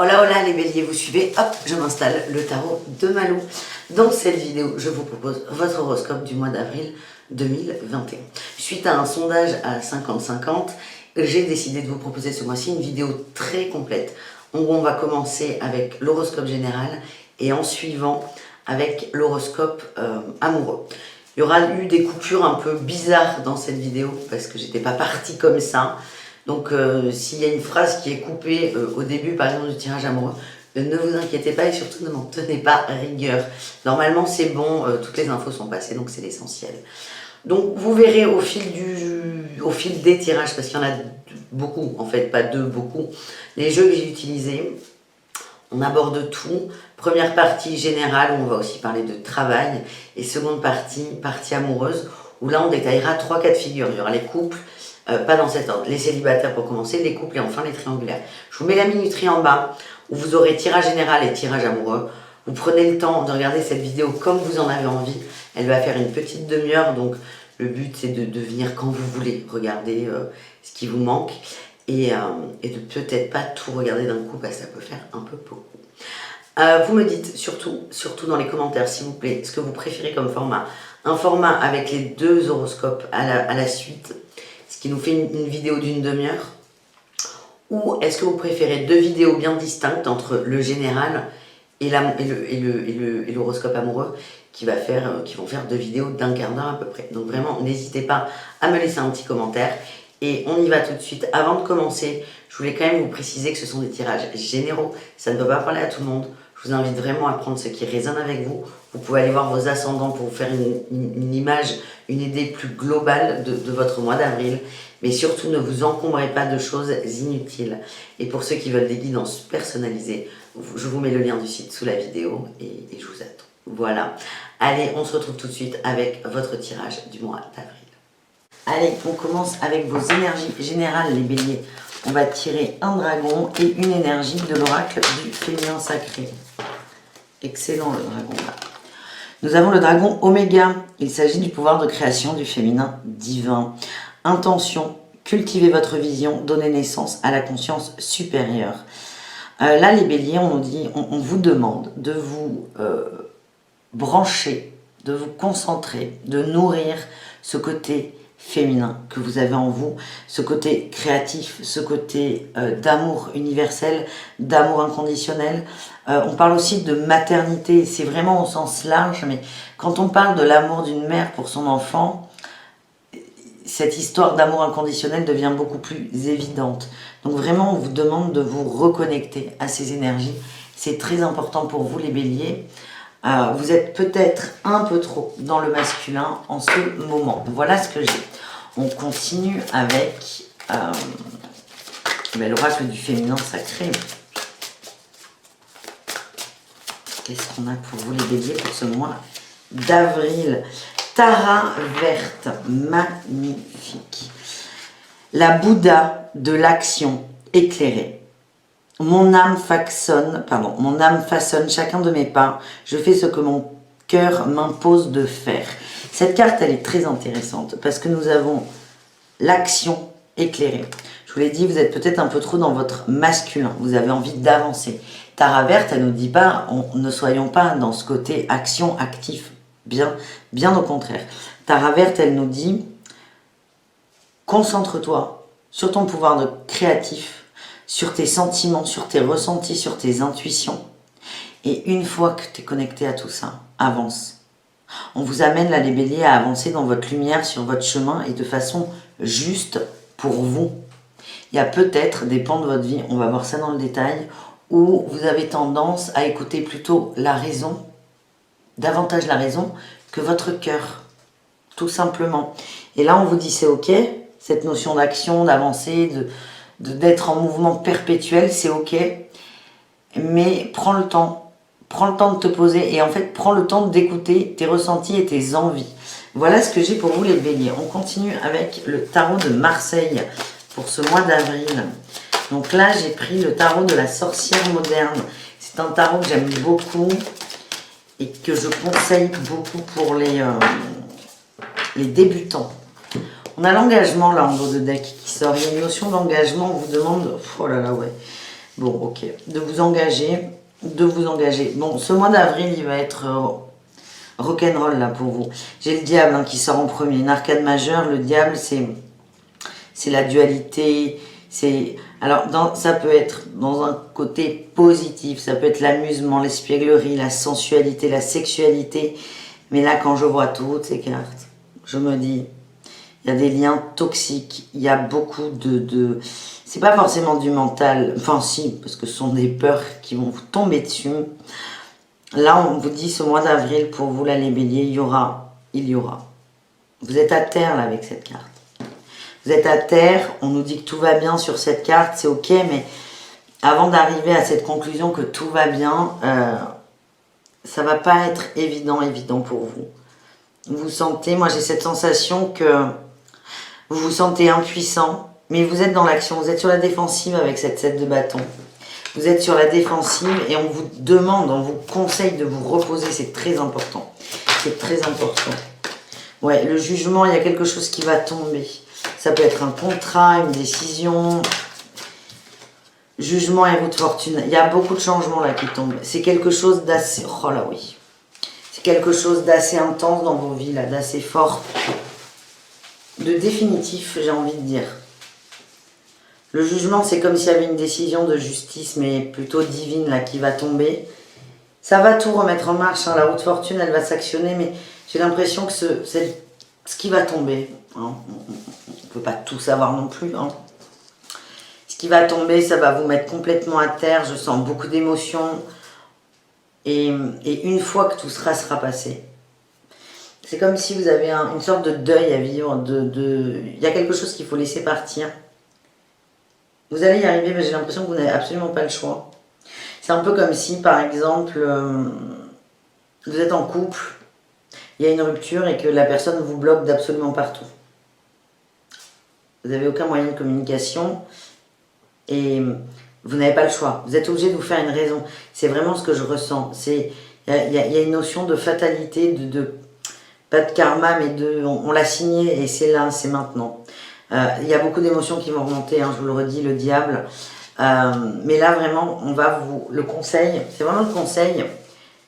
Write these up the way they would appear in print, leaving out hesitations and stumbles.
Hola hola les béliers, vous suivez, hop, je m'installe le tarot de Malou. Dans cette vidéo, je vous propose votre horoscope du mois d'avril 2021. Suite à un sondage à 50-50, j'ai décidé de vous proposer ce mois-ci une vidéo très complète où on va commencer avec l'horoscope général et en suivant avec l'horoscope amoureux. Il y aura eu des coupures un peu bizarres dans cette vidéo parce que j'étais pas partie comme ça. Donc s'il y a une phrase qui est coupée au début par exemple du tirage amoureux, ne vous inquiétez pas et surtout ne m'en tenez pas rigueur. Normalement c'est bon, toutes les infos sont passées donc c'est l'essentiel. Donc vous verrez au fil des tirages, parce qu'il y en a beaucoup en fait, pas deux, beaucoup, les jeux que j'ai utilisés. On aborde tout. Première partie générale où on va aussi parler de travail et seconde partie amoureuse où là on détaillera 3 cas de figure. Il y aura les couples, pas dans cet ordre, les célibataires pour commencer, les couples et enfin les triangulaires. Je vous mets la minuterie en bas où vous aurez tirage général et tirage amoureux. Vous prenez le temps de regarder cette vidéo comme vous en avez envie. Elle va faire une petite demi-heure, donc le but c'est de venir quand vous voulez regarder ce qui vous manque et de peut-être pas tout regarder d'un coup parce que ça peut faire un peu beaucoup. Vous me dites surtout dans les commentaires s'il vous plaît ce que vous préférez comme format. Un format avec les deux horoscopes à la suite, ce qui nous fait une vidéo d'une demi-heure. Ou est-ce que vous préférez deux vidéos bien distinctes entre le général et l'horoscope amoureux qui vont faire deux vidéos d'un quart d'heure à peu près. Donc vraiment, n'hésitez pas à me laisser un petit commentaire. Et on y va tout de suite. Avant de commencer, je voulais quand même vous préciser que ce sont des tirages généraux. Ça ne peut pas parler à tout le monde. Je vous invite vraiment à prendre ce qui résonne avec vous. Vous pouvez aller voir vos ascendants pour vous faire une image, une idée plus globale de votre mois d'avril. Mais surtout, ne vous encombrez pas de choses inutiles. Et pour ceux qui veulent des guidances personnalisées, je vous mets le lien du site sous la vidéo et je vous attends. Voilà. Allez, on se retrouve tout de suite avec votre tirage du mois d'avril. Allez, on commence avec vos énergies générales, les béliers. On va tirer un dragon et une énergie de l'oracle du féminin sacré. Excellent le dragon là. Nous avons le dragon Oméga. Il s'agit du pouvoir de création du féminin divin. Intention, cultivez votre vision, donnez naissance à la conscience supérieure. Là, les béliers, on nous dit, on vous demande de vous brancher, de vous concentrer, de nourrir ce côté féminin que vous avez en vous, ce côté créatif, ce côté d'amour universel, d'amour inconditionnel. On parle aussi de maternité, c'est vraiment au sens large, mais quand on parle de l'amour d'une mère pour son enfant, cette histoire d'amour inconditionnel devient beaucoup plus évidente. Donc vraiment, on vous demande de vous reconnecter à ces énergies. C'est très important pour vous, les béliers. Vous êtes peut-être un peu trop dans le masculin en ce moment. Voilà ce que j'ai. On continue avec l'oracle du féminin sacré. Qu'est-ce qu'on a pour vous, les béliers, pour ce mois d'avril? Tara verte, magnifique. La Bouddha de l'action éclairée. Mon âme façonne chacun de mes pas. Je fais ce que mon cœur m'impose de faire. Cette carte, elle est très intéressante parce que nous avons l'action éclairée. Je vous l'ai dit, vous êtes peut-être un peu trop dans votre masculin. Vous avez envie d'avancer. Tara verte, elle ne nous dit pas, ne soyons pas dans ce côté action actif. Bien au contraire. Tara verte, elle nous dit, concentre-toi sur ton pouvoir de créatif, sur tes sentiments, sur tes ressentis, sur tes intuitions. Et une fois que tu es connecté à tout ça, avance. On vous amène là, les béliers, à avancer dans votre lumière, sur votre chemin et de façon juste pour vous. Il y a peut-être des pans de votre vie, on va voir ça dans le détail, où vous avez tendance à écouter plutôt la raison, davantage la raison que votre cœur, tout simplement. Et là, on vous dit c'est ok, cette notion d'action, d'avancer, d'être en mouvement perpétuel, c'est ok, mais prends le temps de te poser et en fait, prends le temps d'écouter tes ressentis et tes envies. Voilà ce que j'ai pour vous, les béliers. On continue avec le tarot de Marseille pour ce mois d'avril. Donc là, j'ai pris le tarot de la sorcière moderne. C'est un tarot que j'aime beaucoup et que je conseille beaucoup pour les débutants. On a l'engagement là en haut de deck qui sort. Il y a une notion d'engagement, on vous demande, oh là là, ouais, Bon, ok. De vous engager. De vous engager. Bon, ce mois d'avril, il va être rock'n'roll là pour vous. J'ai le diable hein, qui sort en premier. Une arcade majeure. Le diable, c'est la dualité. Alors, ça peut être dans un côté positif. Ça peut être l'amusement, l'espièglerie, la sensualité, la sexualité. Mais là, quand je vois toutes ces cartes, je me dis, il y a des liens toxiques. Il y a beaucoup c'est pas forcément du mental, enfin si, parce que ce sont des peurs qui vont vous tomber dessus. Là, on vous dit ce mois d'avril, pour vous, là, les béliers, il y aura. Vous êtes à terre, là, avec cette carte. Vous êtes à terre, on nous dit que tout va bien sur cette carte, c'est ok, mais avant d'arriver à cette conclusion que tout va bien, ça va pas être évident pour vous. Vous sentez, moi j'ai cette sensation que vous vous sentez impuissant, mais vous êtes dans l'action, vous êtes sur la défensive avec cette 7 de bâton. Vous êtes sur la défensive et on vous demande, on vous conseille de vous reposer, c'est très important. C'est très important. Ouais, le jugement, il y a quelque chose qui va tomber. Ça peut être un contrat, une décision. Jugement et roue de fortune. Il y a beaucoup de changements là qui tombent. C'est quelque chose d'assez... Oh là oui. C'est quelque chose d'assez intense dans vos vies là, d'assez fort. De définitif, j'ai envie de dire. Le jugement, c'est comme s'il y avait une décision de justice, mais plutôt divine, là, qui va tomber. Ça va tout remettre en marche, hein. La roue de fortune, elle va s'actionner, mais j'ai l'impression que c'est ce qui va tomber. Hein. On ne peut pas tout savoir non plus. Hein. Ce qui va tomber, ça va vous mettre complètement à terre. Je sens beaucoup d'émotions. Et une fois que tout sera passé, c'est comme si vous avez une sorte de deuil à vivre. Il y a quelque chose qu'il faut laisser partir. Vous allez y arriver, mais j'ai l'impression que vous n'avez absolument pas le choix. C'est un peu comme si, par exemple, vous êtes en couple, il y a une rupture et que la personne vous bloque d'absolument partout. Vous n'avez aucun moyen de communication et vous n'avez pas le choix. Vous êtes obligé de vous faire une raison. C'est vraiment ce que je ressens. Il y a une notion de fatalité, pas de karma, mais on l'a signé et c'est là, c'est maintenant. Il y a beaucoup d'émotions qui vont remonter, hein, je vous le redis, le diable. Mais là, vraiment, le conseil, c'est vraiment le conseil,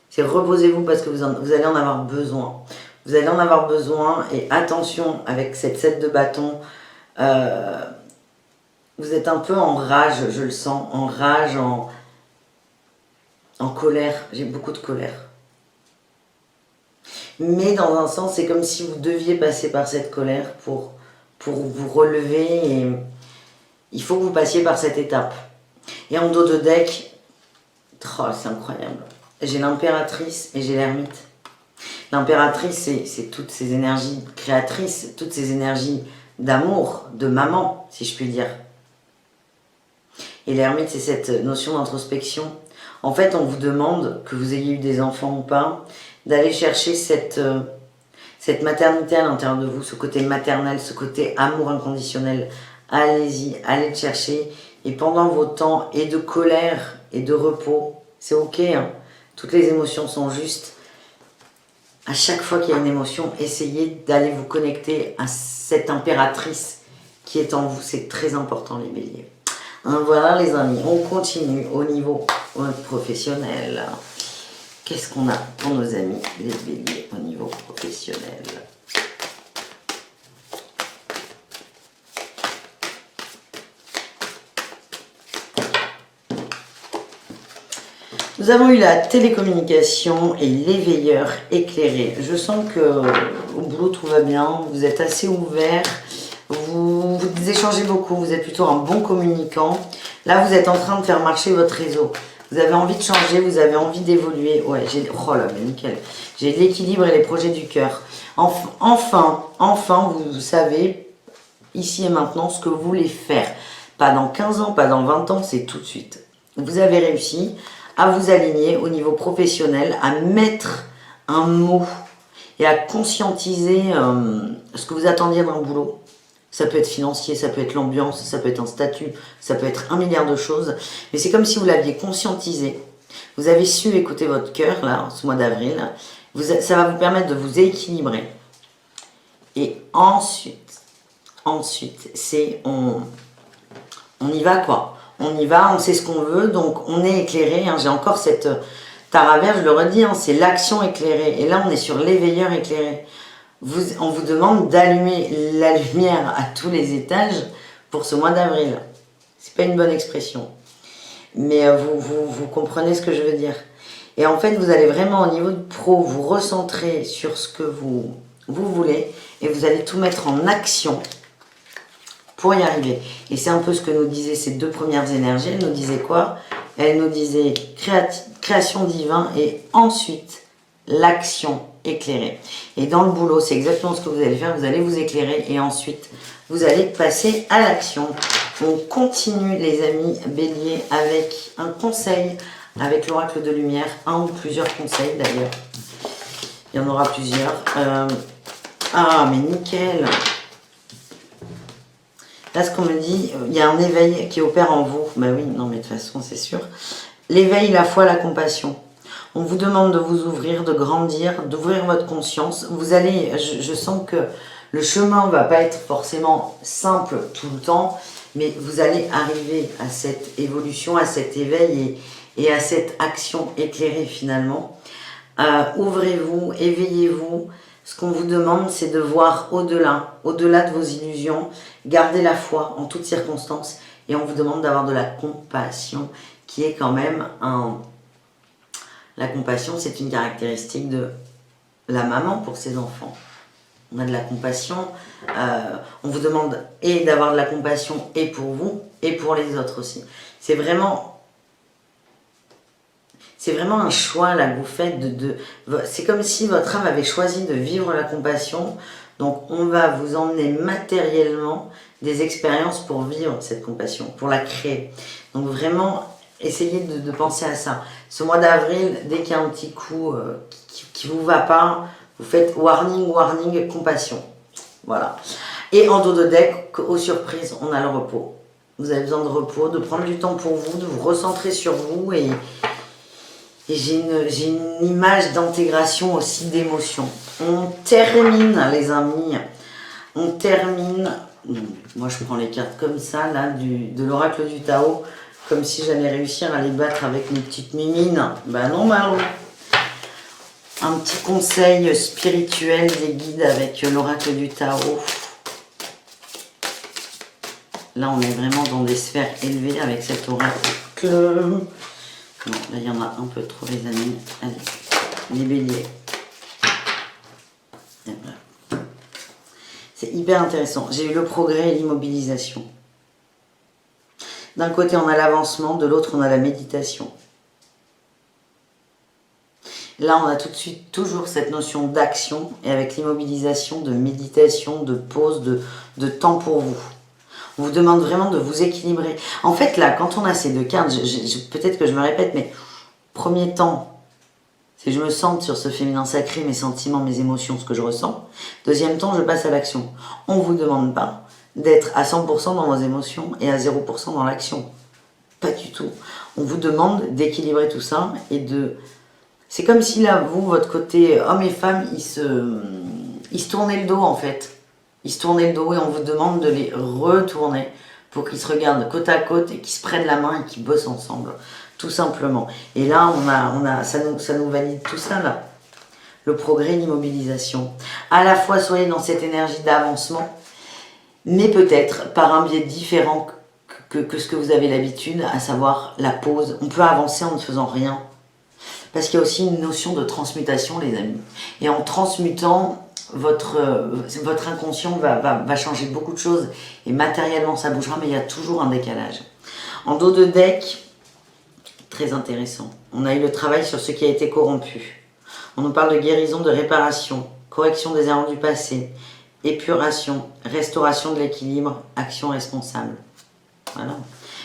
c'est reposez-vous parce que vous allez en avoir besoin. Vous allez en avoir besoin et attention avec cette 7 de bâton. Vous êtes un peu en rage, je le sens, en rage, en colère. J'ai beaucoup de colère. Mais dans un sens, c'est comme si vous deviez passer par cette colère pour vous relever et il faut que vous passiez par cette étape. Et en dos de deck, oh, c'est incroyable. J'ai l'impératrice et j'ai l'ermite. L'impératrice, c'est toutes ces énergies créatrices, toutes ces énergies d'amour, de maman, si je puis dire. Et l'ermite, c'est cette notion d'introspection. En fait, on vous demande, que vous ayez eu des enfants ou pas, d'aller chercher cette maternité à l'intérieur de vous, ce côté maternel, ce côté amour inconditionnel. Allez-y, allez le chercher. Et pendant vos temps et de colère et de repos, c'est ok, hein. Toutes les émotions sont justes. À chaque fois qu'il y a une émotion, essayez d'aller vous connecter à cette impératrice qui est en vous. C'est très important, les béliers. Hein, voilà, les amis, on continue au niveau professionnel. Qu'est-ce qu'on a pour nos amis, les béliers, au niveau professionnel? Nous avons eu la télécommunication et l'éveilleur éclairé. Je sens que au boulot tout va bien, vous êtes assez ouvert, vous échangez beaucoup, vous êtes plutôt un bon communicant. Là, vous êtes en train de faire marcher votre réseau. Vous avez envie de changer, vous avez envie d'évoluer. Ouais, oh là, mais nickel. J'ai l'équilibre et les projets du cœur. Enfin, vous savez, ici et maintenant, ce que vous voulez faire. Pas dans 15 ans, pas dans 20 ans, c'est tout de suite. Vous avez réussi à vous aligner au niveau professionnel, à mettre un mot et à conscientiser ce que vous attendiez d'un boulot. Ça peut être financier, ça peut être l'ambiance, ça peut être un statut, ça peut être un milliard de choses. Mais c'est comme si vous l'aviez conscientisé. Vous avez su écouter votre cœur, là, ce mois d'avril. Ça va vous permettre de vous équilibrer. Et ensuite, c'est on y va, quoi. on y va, on sait ce qu'on veut, donc on est éclairé. Hein. J'ai encore cette taravers, je le redis, hein, c'est l'action éclairée. Et là, on est sur l'éveilleur éclairé. On vous demande d'allumer la lumière à tous les étages pour ce mois d'avril. C'est pas une bonne expression. Mais vous comprenez ce que je veux dire. Et en fait, vous allez vraiment au niveau de pro, vous recentrer sur ce que vous voulez et vous allez tout mettre en action pour y arriver. Et c'est un peu ce que nous disaient ces deux premières énergies. Elles nous disaient quoi? Elles nous disaient création divine et ensuite l'action éclairée. Et dans le boulot, c'est exactement ce que vous allez faire. Vous allez vous éclairer et ensuite, vous allez passer à l'action. On continue, les amis béliers, avec un conseil, avec l'oracle de lumière. Un ou plusieurs conseils d'ailleurs. Il y en aura plusieurs. Ah, mais nickel! Là, ce qu'on me dit, il y a un éveil qui opère en vous. Ben oui, non, mais de toute façon, c'est sûr. L'éveil, la foi, la compassion. On vous demande de vous ouvrir, de grandir, d'ouvrir votre conscience. Vous allez, je sens que le chemin ne va pas être forcément simple tout le temps, mais vous allez arriver à cette évolution, à cet éveil et à cette action éclairée finalement. Ouvrez-vous, éveillez-vous. Ce qu'on vous demande, c'est de voir au-delà de vos illusions. Gardez la foi en toutes circonstances. Et on vous demande d'avoir de la compassion, qui est quand même un... La compassion, c'est une caractéristique de la maman pour ses enfants. On a de la compassion. On vous demande et d'avoir de la compassion et pour vous, et pour les autres aussi. C'est vraiment un choix là que vous faites. C'est comme si votre âme avait choisi de vivre la compassion. Donc on va vous emmener matériellement des expériences pour vivre cette compassion, pour la créer. Donc vraiment, essayez de penser à ça. Ce mois d'avril, dès qu'il y a un petit coup qui ne vous va pas, vous faites warning, warning, compassion. Voilà. Et en dos de deck, aux surprises, on a le repos. Vous avez besoin de repos, de prendre du temps pour vous, de vous recentrer sur vous et j'ai une image d'intégration aussi d'émotion. On termine, les amis, on termine. Moi, je prends les cartes comme ça, là, de l'oracle du Tao, comme si j'allais réussir à les battre avec mes petites mimines. Ben non, Marlon. Un petit conseil spirituel des guides avec l'oracle du Tao. Là, on est vraiment dans des sphères élevées avec cet oracle. Non, là, il y en a un peu trop, les amis. Allez, les béliers. Voilà. C'est hyper intéressant. J'ai eu le progrès et l'immobilisation. D'un côté, on a l'avancement, de l'autre, on a la méditation. Là, on a tout de suite toujours cette notion d'action et avec l'immobilisation, de méditation, de pause, de temps pour vous. On vous demande vraiment de vous équilibrer. En fait, là, quand on a ces deux cartes, peut-être que je me répète, mais premier temps, c'est je me sente sur ce féminin sacré, mes sentiments, mes émotions, ce que je ressens. Deuxième temps, je passe à l'action. On ne vous demande pas d'être à 100% dans vos émotions et à 0% dans l'action. Pas du tout. On vous demande d'équilibrer tout ça et de... C'est comme si là, vous, votre côté homme et femme, ils se tournaient le dos en fait. Ils se tournaient le dos et on vous demande de les retourner pour qu'ils se regardent côte à côte et qu'ils se prennent la main et qu'ils bossent ensemble. Tout simplement. Et là, ça nous valide tout ça là. Le progrès, l'immobilisation. À la fois, soyez dans cette énergie d'avancement, mais peut-être par un biais différent que ce que vous avez l'habitude, à savoir la pause. On peut avancer en ne faisant rien. Parce qu'il y a aussi une notion de transmutation, les amis. Et en transmutant, votre inconscient va changer beaucoup de choses. Et matériellement, ça bougera, mais il y a toujours un décalage. En dos de deck, très intéressant. On a eu le travail sur ce qui a été corrompu. On nous parle de guérison, de réparation, correction des erreurs du passé, épuration, restauration de l'équilibre, action responsable. Voilà.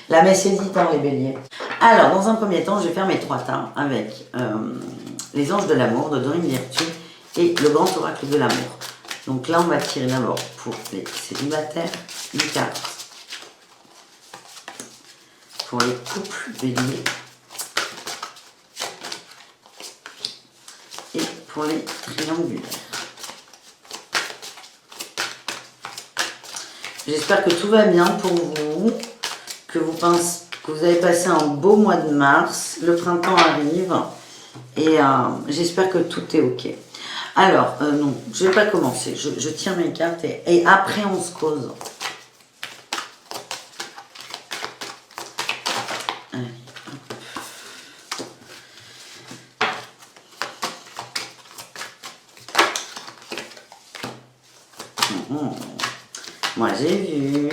La messe est dite, hein, les béliers. Alors, dans un premier temps, je vais faire mes trois tas avec les anges de l'amour de Dorine Virtue et le grand oracle de l'amour. Donc là, on va tirer d'abord pour les célibataires, une carte. Pour les couples béliers. Et pour les triangulaires. J'espère que tout va bien pour vous, que vous que vous avez passé un beau mois de mars. Le printemps arrive et j'espère que tout est ok. Alors, non, je ne vais pas commencer. Je tire mes cartes et après on se cause. Allez. Moi j'ai vu.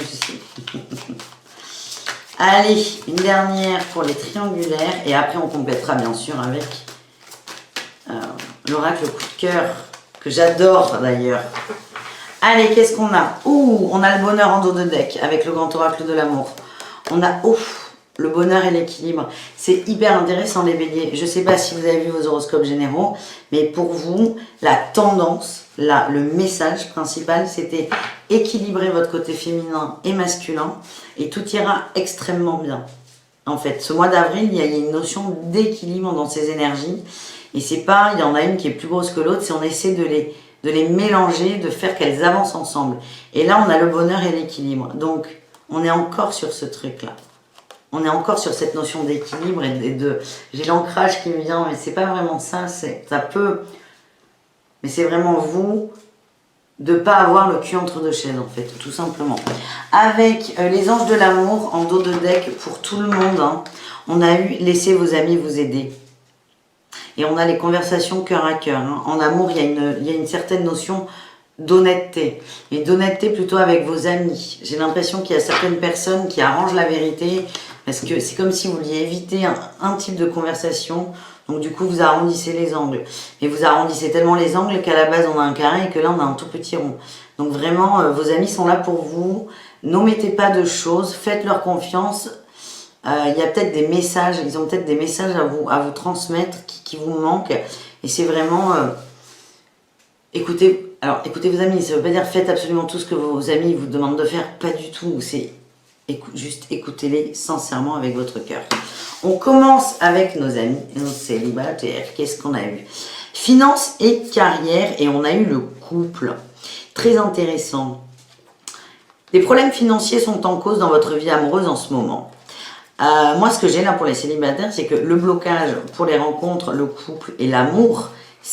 Allez, une dernière pour les triangulaires et après on complétera bien sûr avec l'oracle coup de cœur que j'adore d'ailleurs. Allez, qu'est-ce qu'on a? Ouh, on a le bonheur en dos de deck avec le grand oracle de l'amour. On a le bonheur et l'équilibre. C'est hyper intéressant les béliers. Je ne sais pas si vous avez vu vos horoscopes généraux, mais pour vous, la tendance, là, le message principal, c'était équilibrer votre côté féminin et masculin et tout ira extrêmement bien. En fait, ce mois d'avril, il y a une notion d'équilibre dans ces énergies et c'est pas, il y en a une qui est plus grosse que l'autre, c'est on essaie de les mélanger, de faire qu'elles avancent ensemble. Et là, on a le bonheur et l'équilibre. Donc, on est encore sur ce truc-là. On est encore sur cette notion d'équilibre et de... J'ai l'ancrage qui me vient, mais c'est pas vraiment ça. Ça peut... Mais c'est vraiment vous de ne pas avoir le cul entre deux chaises, en fait, tout simplement. Avec les anges de l'amour en dos de deck pour tout le monde, hein, on a eu « Laissez vos amis vous aider ». Et on a les conversations cœur à cœur. Hein. En amour, il y a une certaine notion d'honnêteté. Et d'honnêteté plutôt avec vos amis. J'ai l'impression qu'il y a certaines personnes qui arrangent la vérité parce que c'est comme si vous vouliez éviter un type de conversation. Donc du coup, vous arrondissez les angles. Et vous arrondissez tellement les angles qu'à la base, on a un carré et que là, on a un tout petit rond. Donc vraiment, vos amis sont là pour vous. N'omettez pas de choses. Faites-leur confiance. Il y a peut-être des messages, ils ont peut-être des messages à vous transmettre qui vous manquent. Et c'est vraiment... écoutez vos amis, ça ne veut pas dire faites absolument tout ce que vos amis vous demandent de faire. Pas du tout. C'est juste écoutez-les sincèrement avec votre cœur. On commence avec nos amis, nos célibataires. Qu'est-ce qu'on a eu? Finances et carrière. Et on a eu le couple. Très intéressant. Des problèmes financiers sont en cause dans votre vie amoureuse en ce moment. Moi, ce que j'ai là pour les célibataires, c'est que le blocage pour les rencontres, le couple et l'amour,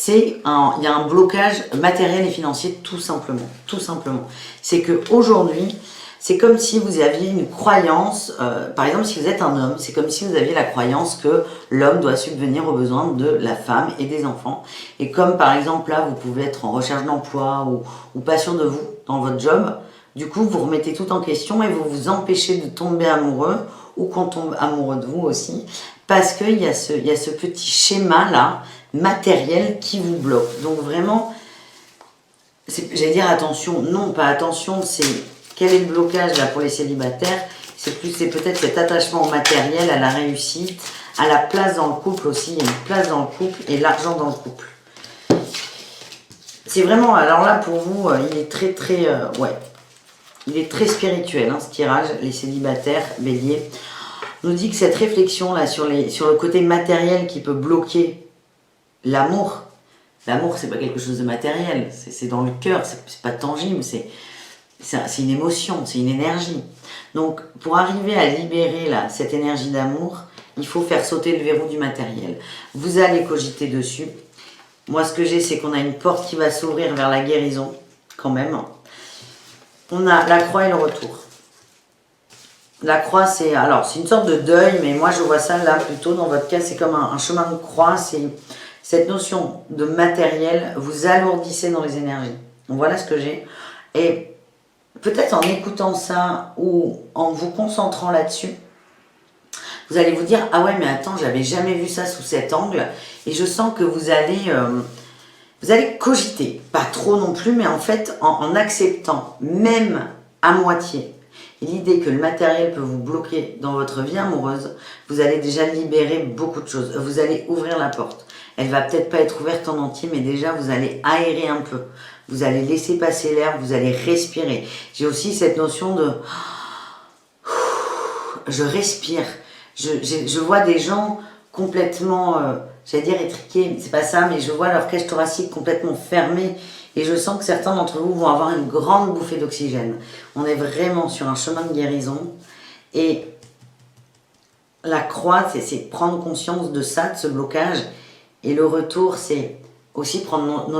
il y a un blocage matériel et financier tout simplement. Tout simplement. C'est qu'aujourd'hui, c'est comme si vous aviez une croyance, par exemple, si vous êtes un homme, c'est comme si vous aviez la croyance que l'homme doit subvenir aux besoins de la femme et des enfants. Et comme par exemple là, vous pouvez être en recherche d'emploi ou pas sûr de vous dans votre job, du coup, vous remettez tout en question et vous vous empêchez de tomber amoureux ou qu'on tombe amoureux de vous aussi, parce qu'il y a ce petit schéma-là, matériel, qui vous bloque. Donc vraiment, j'allais dire attention, non, pas attention, c'est quel est le blocage là pour les célibataires? C'est peut-être cet attachement au matériel, à la réussite, à la place dans le couple aussi, il y a une place dans le couple et l'argent dans le couple. C'est vraiment, alors là pour vous, il est très très, il est très spirituel, hein, ce tirage, les célibataires, bélier. On nous dit que cette réflexion là sur le côté matériel qui peut bloquer l'amour. L'amour, c'est pas quelque chose de matériel, c'est dans le cœur, c'est pas tangible, c'est une émotion, c'est une énergie. Donc, pour arriver à libérer là, cette énergie d'amour, il faut faire sauter le verrou du matériel. Vous allez cogiter dessus. Moi, ce que j'ai, c'est qu'on a une porte qui va s'ouvrir vers la guérison, quand même. On a la croix et le retour. La croix, c'est une sorte de deuil, mais moi je vois ça là plutôt, dans votre cas, c'est comme un chemin de croix, c'est cette notion de matériel, vous alourdissez dans les énergies. Donc voilà ce que j'ai. Et peut-être en écoutant ça ou en vous concentrant là-dessus, vous allez vous dire, ah ouais, mais attends, j'avais jamais vu ça sous cet angle. Et je sens que vous allez cogiter, pas trop non plus, mais en fait, en acceptant, même à moitié, l'idée que le matériel peut vous bloquer dans votre vie amoureuse, vous allez déjà libérer beaucoup de choses. Vous allez ouvrir la porte. Elle va peut-être pas être ouverte en entier, mais déjà vous allez aérer un peu. Vous allez laisser passer l'air, vous allez respirer. J'ai aussi cette notion de... Je respire. Je vois des gens complètement, j'allais dire étriqués, c'est pas ça, mais je vois leur cage thoracique complètement fermée. Et je sens que certains d'entre vous vont avoir une grande bouffée d'oxygène. On est vraiment sur un chemin de guérison. Et la croix, c'est prendre conscience de ça, de ce blocage. Et le retour, c'est aussi prendre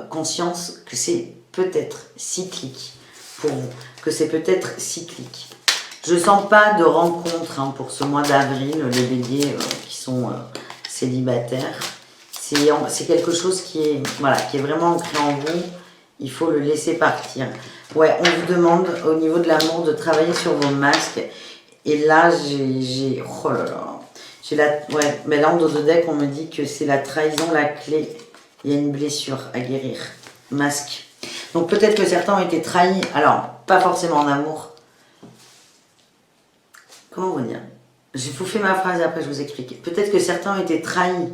conscience que c'est peut-être cyclique pour vous, que c'est peut-être cyclique. Je ne sens pas de rencontre pour ce mois d'avril, les béliers qui sont célibataires. C'est quelque chose qui est, voilà, qui est vraiment ancré en vous. Il faut le laisser partir. Ouais, on vous demande au niveau de l'amour de travailler sur vos masques. Et là, j'ai oh là là. Ouais, mais là, en dos de deck, on me dit que c'est la trahison, la clé. Il y a une blessure à guérir. Masque. Donc peut-être que certains ont été trahis. Alors, pas forcément en amour. Comment vous dire? Je vous fais ma phrase et après je vous explique. Peut-être que certains ont été trahis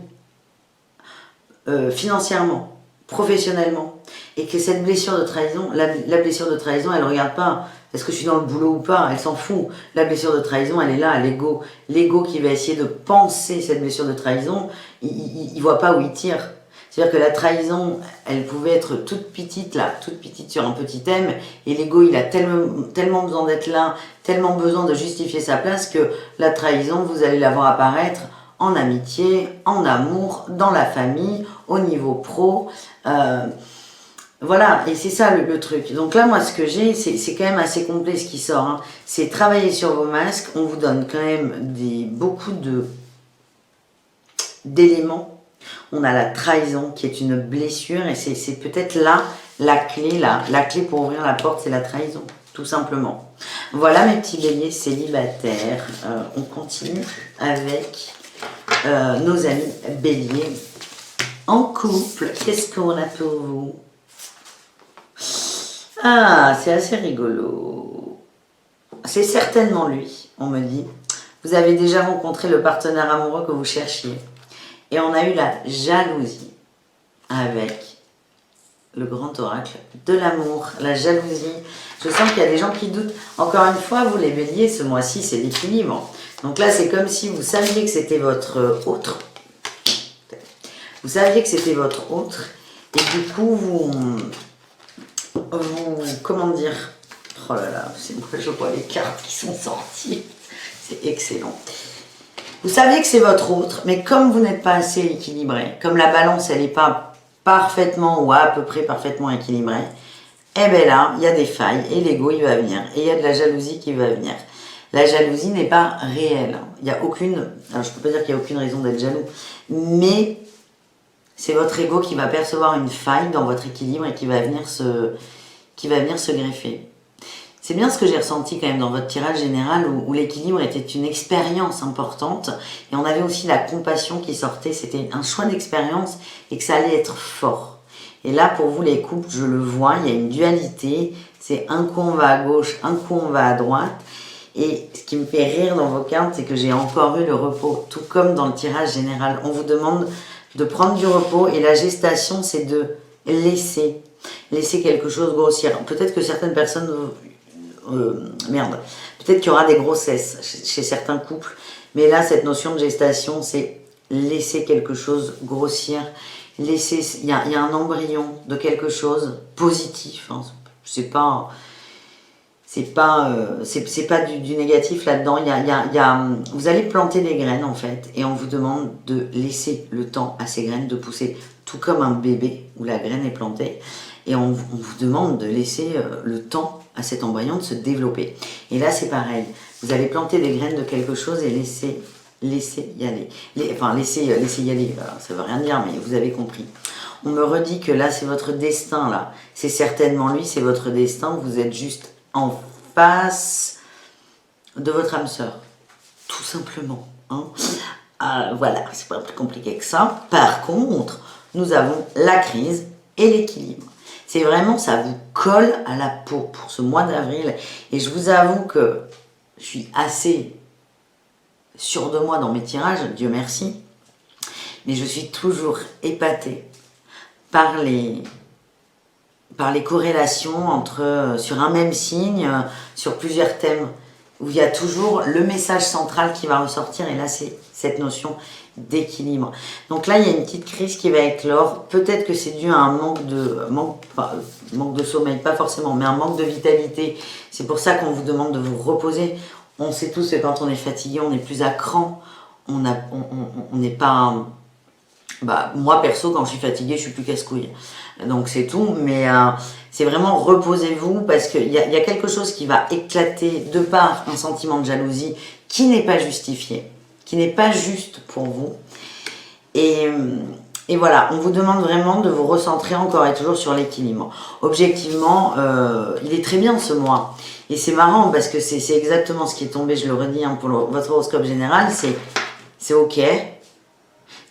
financièrement, professionnellement. Et que cette blessure de trahison, la blessure de trahison, elle ne regarde pas est-ce que je suis dans le boulot ou pas, elle s'en fout. La blessure de trahison, elle est là, l'ego. L'ego qui va essayer de penser cette blessure de trahison, il ne voit pas où il tire. C'est-à-dire que la trahison, elle pouvait être toute petite là, toute petite sur un petit thème, et l'ego, il a tellement besoin d'être là, tellement besoin de justifier sa place que la trahison, vous allez la voir apparaître en amitié, en amour, dans la famille, au niveau pro. Voilà, et c'est ça le truc. Donc là, moi, ce que j'ai, c'est quand même assez complet ce qui sort. Hein. C'est travailler sur vos masques. On vous donne quand même beaucoup d'éléments. On a la trahison qui est une blessure et c'est peut-être là la clé. La clé pour ouvrir la porte, c'est la trahison, tout simplement. Voilà mes petits béliers célibataires. On continue avec nos amis béliers en couple. Qu'est-ce qu'on a pour vous? Ah, c'est assez rigolo. C'est certainement lui, on me dit. Vous avez déjà rencontré le partenaire amoureux que vous cherchiez. Et on a eu la jalousie avec le grand oracle de l'amour, la jalousie. Je sens qu'il y a des gens qui doutent. Encore une fois, vous les béliers, ce mois-ci, c'est l'équilibre. Donc là, c'est comme si vous saviez que c'était votre autre. Vous saviez que c'était votre autre. Et du coup, comment dire, oh là là, c'est moi, je vois les cartes qui sont sorties, c'est excellent. Vous savez que c'est votre autre, mais comme vous n'êtes pas assez équilibré, comme la balance elle n'est pas parfaitement ou à peu près parfaitement équilibrée, eh bien là, il y a des failles et l'ego il va venir, et il y a de la jalousie qui va venir. La jalousie n'est pas réelle, il n'y a aucune, alors je ne peux pas dire qu'il n'y a aucune raison d'être jaloux, mais c'est votre ego qui va percevoir une faille dans votre équilibre et qui va venir se greffer. C'est bien ce que j'ai ressenti quand même dans votre tirage général où l'équilibre était une expérience importante et on avait aussi la compassion qui sortait, c'était un choix d'expérience et que ça allait être fort. Et là pour vous les couples, je le vois, il y a une dualité, c'est un coup on va à gauche, un coup on va à droite. Et ce qui me fait rire dans vos cartes, c'est que j'ai encore eu le repos, tout comme dans le tirage général. On vous demande de prendre du repos et la gestation, c'est de laisser quelque chose grossir. Peut-être que certaines personnes... peut-être qu'il y aura des grossesses chez certains couples, mais là, cette notion de gestation, c'est laisser quelque chose grossir. Il y a un embryon de quelque chose positif. Hein. C'est pas du négatif là-dedans. Vous allez planter des graines en fait, et on vous demande de laisser le temps à ces graines de pousser, tout comme un bébé où la graine est plantée, et on vous demande de laisser le temps à cet embryon de se développer. Et là c'est pareil, vous allez planter des graines de quelque chose et laisser y aller. Laisser y aller, ça veut rien dire, mais vous avez compris. On me redit que là c'est votre destin, là. C'est certainement lui, c'est votre destin, vous êtes juste en face de votre âme sœur, tout simplement. Hein. Voilà, c'est pas plus compliqué que ça. Par contre, nous avons la crise et l'équilibre. C'est vraiment, ça vous colle à la peau pour ce mois d'avril. Et je vous avoue que je suis assez sûre de moi dans mes tirages, Dieu merci. Mais je suis toujours épatée par les corrélations sur un même signe, sur plusieurs thèmes, où il y a toujours le message central qui va ressortir, et là c'est cette notion d'équilibre. Donc là il y a une petite crise qui va éclore, peut-être que c'est dû à un manque de sommeil, pas forcément, mais un manque de vitalité. C'est pour ça qu'on vous demande de vous reposer. On sait tous que quand on est fatigué, on est plus à cran. On n'est pas... Bah, moi, perso, quand je suis fatiguée, je suis plus casse-couille. Donc, c'est tout. Mais c'est vraiment reposez-vous parce qu'il y a quelque chose qui va éclater de par un sentiment de jalousie qui n'est pas justifié, qui n'est pas juste pour vous. Et voilà, on vous demande vraiment de vous recentrer encore et toujours sur l'équilibre. Objectivement, il est très bien ce mois. Et c'est marrant parce que c'est exactement ce qui est tombé, je le redis hein, pour votre horoscope général, c'est ok.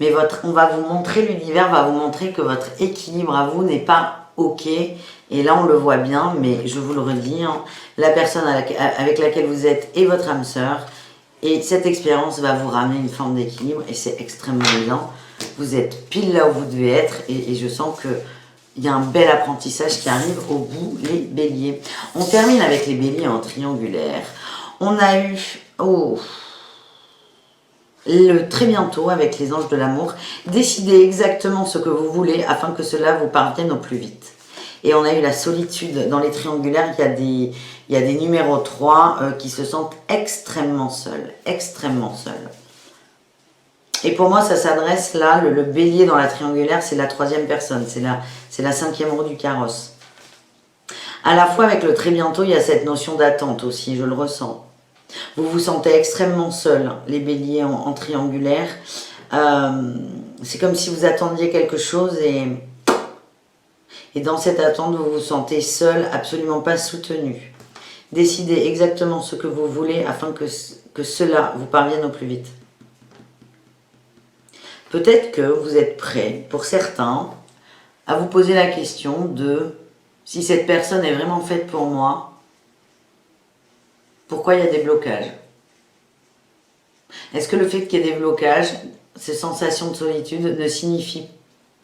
Mais on va vous montrer, l'univers va vous montrer que votre équilibre à vous n'est pas ok. Et là, on le voit bien, mais je vous le redis, hein, la personne avec laquelle vous êtes est votre âme sœur. Et cette expérience va vous ramener une forme d'équilibre et c'est extrêmement bien. Vous êtes pile là où vous devez être et je sens qu'il y a un bel apprentissage qui arrive au bout, les béliers. On termine avec les béliers en triangulaire. On a eu le très bientôt avec les anges de l'amour. Décidez exactement ce que vous voulez afin que cela vous parvienne au plus vite. Et on a eu la solitude dans les triangulaires. Il y a des numéros 3 qui se sentent extrêmement seuls. Extrêmement seuls. Et pour moi, ça s'adresse là, le bélier dans la triangulaire, c'est la troisième personne. C'est la cinquième roue du carrosse. À la fois avec le très bientôt, il y a cette notion d'attente aussi, je le ressens. Vous vous sentez extrêmement seul, les béliers en triangulaire. C'est comme si vous attendiez quelque chose et dans cette attente, vous vous sentez seul, absolument pas soutenu. Décidez exactement ce que vous voulez afin que cela vous parvienne au plus vite. Peut-être que vous êtes prêt, pour certains, à vous poser la question de si cette personne est vraiment faite pour moi, pourquoi il y a des blocages? Est-ce que le fait qu'il y ait des blocages, ces sensations de solitude, ne signifient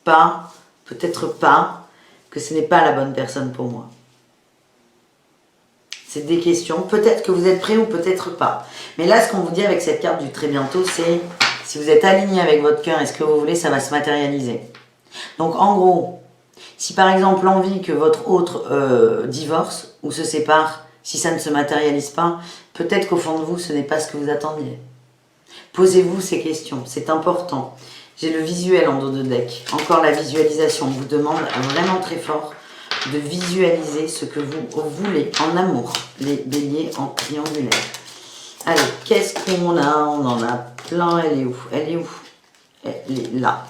pas, peut-être pas, que ce n'est pas la bonne personne pour moi? C'est des questions. Peut-être que vous êtes prêt ou peut-être pas. Mais là, ce qu'on vous dit avec cette carte du très bientôt, c'est si vous êtes aligné avec votre cœur et ce que vous voulez, ça va se matérialiser. Donc, en gros, si par exemple l'envie que votre autre divorce ou se sépare, si ça ne se matérialise pas, peut-être qu'au fond de vous, ce n'est pas ce que vous attendiez. Posez-vous ces questions, c'est important. J'ai le visuel en dos de deck. Encore la visualisation. On vous demande vraiment très fort de visualiser ce que vous voulez en amour. Les béliers en triangulaire. Allez, qu'est-ce qu'on a? On en a plein. Elle est où? Elle est où? Elle est là.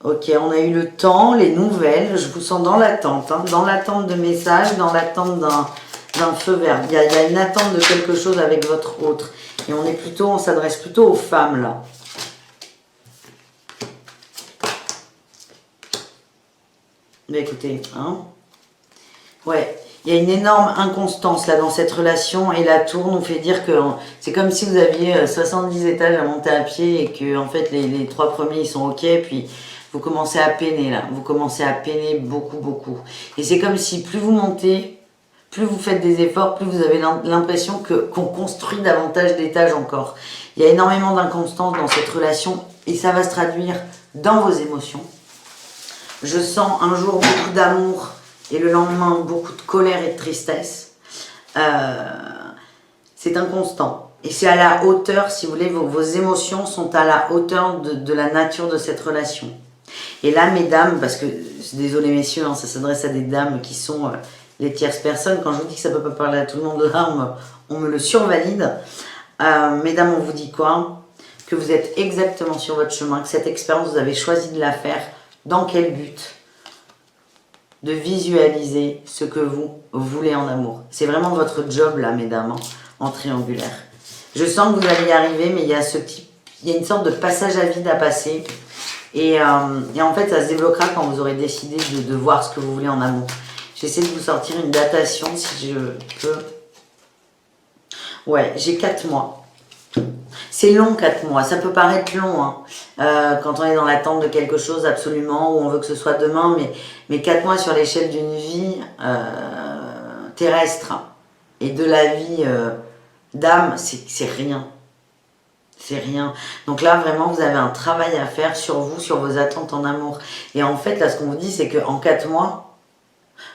Ok, on a eu le temps, les nouvelles. Je vous sens dans l'attente. Hein, dans l'attente de messages, dans l'attente d'un feu vert. Il y a une attente de quelque chose avec votre autre. Et on s'adresse plutôt aux femmes là. Mais écoutez, hein. Ouais, il y a une énorme inconstance là dans cette relation et la tour nous fait dire que c'est comme si vous aviez 70 étages à monter à pied et que en fait les 3 premiers ils sont ok, puis vous commencez à peiner là, vous commencez à peiner beaucoup. Et c'est comme si plus vous montez, plus vous faites des efforts, plus vous avez l'impression qu'on construit davantage d'étages encore. Il y a énormément d'inconstance dans cette relation et ça va se traduire dans vos émotions. Je sens un jour beaucoup d'amour et le lendemain beaucoup de colère et de tristesse. C'est inconstant. Et c'est à la hauteur, si vous voulez, vos émotions sont à la hauteur de la nature de cette relation. Et là, mesdames, parce que, désolé messieurs, hein, ça s'adresse à des dames qui sont les tierces personnes. Quand je vous dis que ça ne peut pas parler à tout le monde, là, on me le survalide. Mesdames, on vous dit quoi? Que vous êtes exactement sur votre chemin, que cette expérience, vous avez choisi de la faire. Dans quel but? De visualiser ce que vous voulez en amour. C'est vraiment votre job là, mesdames, hein, en triangulaire. Je sens que vous allez y arriver, mais il y a une sorte de passage à vide à passer. Et en fait, ça se débloquera quand vous aurez décidé de voir ce que vous voulez en amour. J'essaie de vous sortir une datation si je peux. Ouais, j'ai 4 mois. C'est long 4 mois, ça peut paraître long hein, quand on est dans l'attente de quelque chose absolument, où on veut que ce soit demain, mais 4 mois sur l'échelle d'une vie terrestre et de la vie d'âme, c'est rien. C'est rien. Donc là, vraiment, vous avez un travail à faire sur vous, sur vos attentes en amour. Et en fait, là, ce qu'on vous dit, c'est qu'en 4 mois,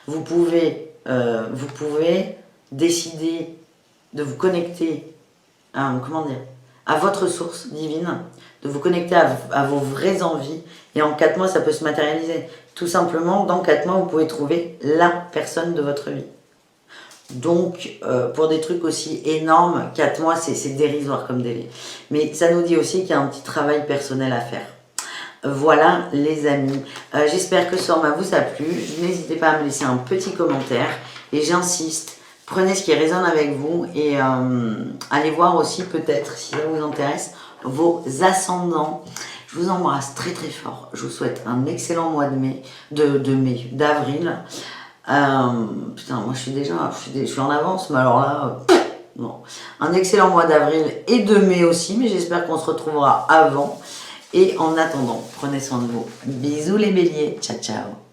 vous pouvez décider de vous connecter, comment dire, à votre source divine, de vous connecter à vos vraies envies. Et en 4 mois, ça peut se matérialiser. Tout simplement, dans 4 mois, vous pouvez trouver la personne de votre vie. Donc, pour des trucs aussi énormes, 4 mois, c'est dérisoire comme délai. Mais ça nous dit aussi qu'il y a un petit travail personnel à faire. Voilà les amis, j'espère que ce format vous a plu. N'hésitez pas à me laisser un petit commentaire. Et j'insiste, prenez ce qui résonne avec vous et allez voir aussi peut-être, si ça vous intéresse, vos ascendants. Je vous embrasse très très fort. Je vous souhaite un excellent mois d'avril. Putain, moi je suis en avance, mais alors là, non. Un excellent mois d'avril et de mai aussi, mais j'espère qu'on se retrouvera avant. Et en attendant, prenez soin de vous. Bisous les béliers, ciao ciao.